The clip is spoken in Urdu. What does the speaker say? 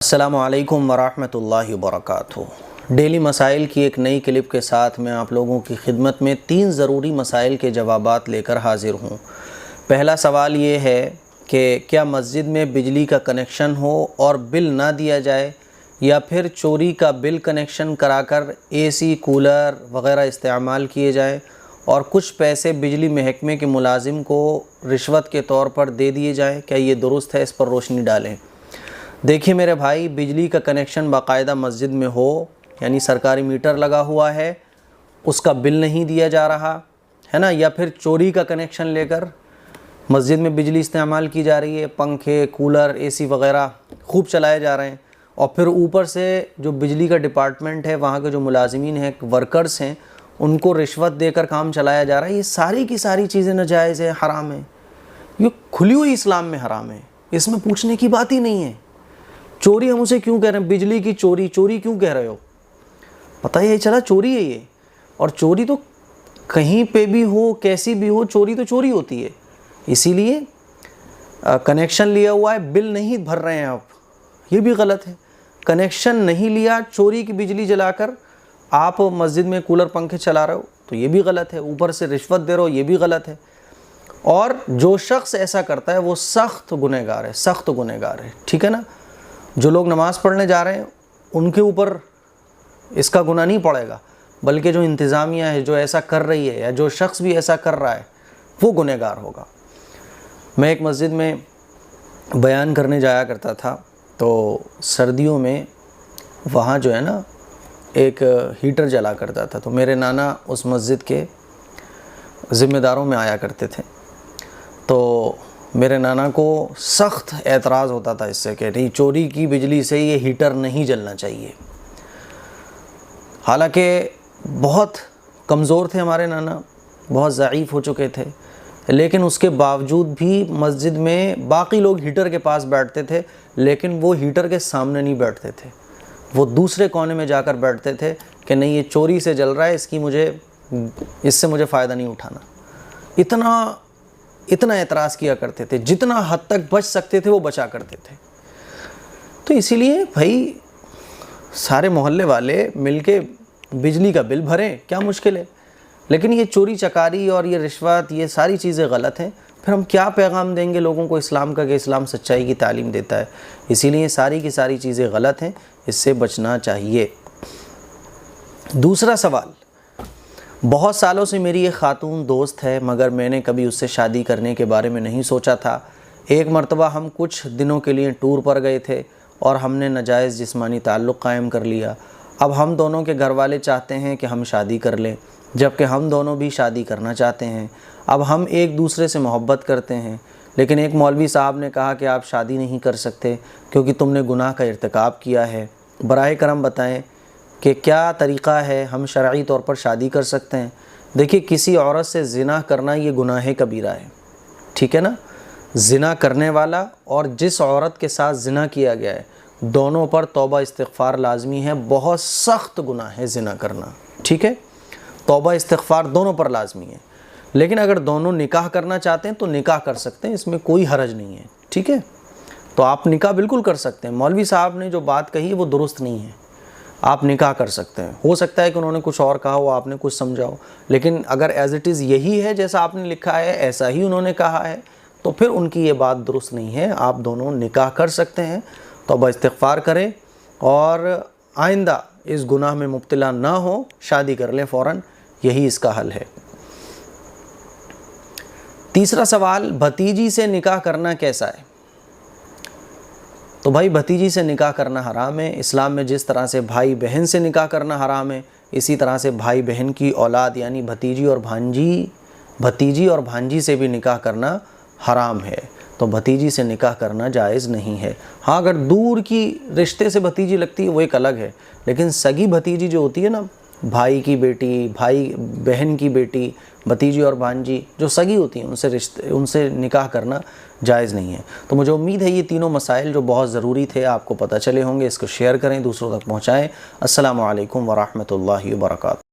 السلام علیکم ورحمۃ اللہ وبرکاتہ۔ ڈیلی مسائل کی ایک نئی کلپ کے ساتھ میں آپ لوگوں کی خدمت میں 3 ضروری مسائل کے جوابات لے کر حاضر ہوں۔ پہلا سوال یہ ہے کہ کیا مسجد میں بجلی کا کنیکشن ہو اور بل نہ دیا جائے، یا پھر چوری کا بل کنیکشن کرا کر اے سی، کولر وغیرہ استعمال کیے جائیں اور کچھ پیسے بجلی محکمے کے ملازم کو رشوت کے طور پر دے دیے جائیں؟ کیا یہ درست ہے؟ اس پر روشنی ڈالیں۔ دیکھیے میرے بھائی، بجلی کا کنیکشن باقاعدہ مسجد میں ہو، یعنی سرکاری میٹر لگا ہوا ہے، اس کا بل نہیں دیا جا رہا ہے نا، یا پھر چوری کا کنیکشن لے کر مسجد میں بجلی استعمال کی جا رہی ہے، پنکھے، کولر، اے سی وغیرہ خوب چلائے جا رہے ہیں، اور پھر اوپر سے جو بجلی کا ڈپارٹمنٹ ہے، وہاں کے جو ملازمین ہیں، ورکرز ہیں، ان کو رشوت دے کر کام چلایا جا رہا ہے۔ یہ ساری کی ساری چیزیں ناجائز ہیں، حرام ہیں، یہ کھلی ہوئی اسلام میں حرام ہے، اس میں پوچھنے کی بات ہی نہیں ہے۔ چوری ہم اسے کیوں کہہ رہے ہیں؟ بجلی کی چوری کیوں کہہ رہے ہو؟ پتہ ہی چلا چوری ہے یہ، اور چوری تو کہیں پہ بھی ہو، کیسی بھی ہو، چوری تو چوری ہوتی ہے۔ اسی لیے کنیکشن لیا ہوا ہے، بل نہیں بھر رہے ہیں آپ، یہ بھی غلط ہے۔ کنیکشن نہیں لیا، چوری کی بجلی جلا کر آپ مسجد میں کولر پنکھے چلا رہے ہو تو یہ بھی غلط ہے، اوپر سے رشوت دے رہے ہو، یہ بھی غلط ہے۔ اور جو شخص ایسا کرتا ہے وہ سخت گنہگار ہے، سخت گنہگار ہے، ٹھیک ہے نا۔ جو لوگ نماز پڑھنے جا رہے ہیں ان کے اوپر اس کا گناہ نہیں پڑے گا، بلکہ جو انتظامیہ ہے، جو ایسا کر رہی ہے، یا جو شخص بھی ایسا کر رہا ہے، وہ گنہگار ہوگا۔ میں ایک مسجد میں بیان کرنے جایا کرتا تھا، تو سردیوں میں وہاں جو ہے نا ایک ہیٹر جلا کرتا تھا، تو میرے نانا اس مسجد کے ذمہ داروں میں آیا کرتے تھے، تو میرے نانا کو سخت اعتراض ہوتا تھا اس سے کہ نہیں، چوری کی بجلی سے یہ ہیٹر نہیں جلنا چاہیے۔ حالانکہ بہت کمزور تھے ہمارے نانا، بہت ضعیف ہو چکے تھے، لیکن اس کے باوجود بھی مسجد میں باقی لوگ ہیٹر کے پاس بیٹھتے تھے، لیکن وہ ہیٹر کے سامنے نہیں بیٹھتے تھے، وہ دوسرے کونے میں جا کر بیٹھتے تھے کہ نہیں، یہ چوری سے جل رہا ہے، اس سے مجھے فائدہ نہیں اٹھانا۔ اتنا اعتراض کیا کرتے تھے، جتنا حد تک بچ سکتے تھے وہ بچا کرتے تھے۔ تو اسی لیے بھائی سارے محلے والے مل کے بجلی کا بل بھریں، کیا مشکل ہے؟ لیکن یہ چوری چکاری اور یہ رشوت، یہ ساری چیزیں غلط ہیں۔ پھر ہم کیا پیغام دیں گے لوگوں کو اسلام کا، کہ اسلام سچائی کی تعلیم دیتا ہے؟ اسی لیے ساری کی ساری چیزیں غلط ہیں، اس سے بچنا چاہیے۔ دوسرا سوال، بہت سالوں سے میری ایک خاتون دوست ہے، مگر میں نے کبھی اس سے شادی کرنے کے بارے میں نہیں سوچا تھا۔ ایک مرتبہ ہم کچھ دنوں کے لیے ٹور پر گئے تھے اور ہم نے ناجائز جسمانی تعلق قائم کر لیا۔ اب ہم دونوں کے گھر والے چاہتے ہیں کہ ہم شادی کر لیں، جبکہ ہم دونوں بھی شادی کرنا چاہتے ہیں۔ اب ہم ایک دوسرے سے محبت کرتے ہیں، لیکن ایک مولوی صاحب نے کہا کہ آپ شادی نہیں کر سکتے کیونکہ تم نے گناہ کا ارتکاب کیا ہے۔ براہ کرم بتائیں کہ کیا طریقہ ہے، ہم شرعی طور پر شادی کر سکتے ہیں؟ دیکھیے، کسی عورت سے زنا کرنا یہ گناہ کبیرہ ہے، ٹھیک ہے نا۔ زنا کرنے والا اور جس عورت کے ساتھ زنا کیا گیا ہے، دونوں پر توبہ استغفار لازمی ہے، بہت سخت گناہ ہے زنا کرنا، ٹھیک ہے۔ توبہ استغفار دونوں پر لازمی ہے، لیکن اگر دونوں نکاح کرنا چاہتے ہیں تو نکاح کر سکتے ہیں، اس میں کوئی حرج نہیں ہے، ٹھیک ہے۔ تو آپ نکاح بالکل کر سکتے ہیں۔ مولوی صاحب نے جو بات کہی ہے وہ درست نہیں ہے، آپ نکاح کر سکتے ہیں۔ ہو سکتا ہے کہ انہوں نے کچھ اور کہا ہو، آپ نے کچھ سمجھا ہو، لیکن اگر ایز اٹ از یہی ہے جیسا آپ نے لکھا ہے، ایسا ہی انہوں نے کہا ہے، تو پھر ان کی یہ بات درست نہیں ہے۔ آپ دونوں نکاح کر سکتے ہیں، توبہ استغفار کریں اور آئندہ اس گناہ میں مبتلا نہ ہو، شادی کر لیں فوراً، یہی اس کا حل ہے۔ تیسرا سوال، بھتیجی سے نکاح کرنا کیسا ہے؟ تو بھائی بھتیجی سے نکاح کرنا حرام ہے۔ اسلام میں جس طرح سے بھائی بہن سے نکاح کرنا حرام ہے، اسی طرح سے بھائی بہن کی اولاد یعنی بھتیجی اور بھانجی سے بھی نکاح کرنا حرام ہے۔ تو بھتیجی سے نکاح کرنا جائز نہیں ہے۔ ہاں، اگر دور کی رشتے سے بھتیجی لگتی ہے وہ ایک الگ ہے، لیکن سگی بھتیجی جو ہوتی ہے نا، بھائی کی بیٹی، بھائی بہن کی بیٹی، بھتیجی اور بھانجی جو سگی ہوتی ہیں، ان سے نکاح کرنا جائز نہیں ہے۔ تو مجھے امید ہے یہ تینوں مسائل جو بہت ضروری تھے آپ کو پتہ چلے ہوں گے۔ اس کو شیئر کریں، دوسروں تک پہنچائیں۔ السلام علیکم ورحمۃ اللہ وبرکاتہ۔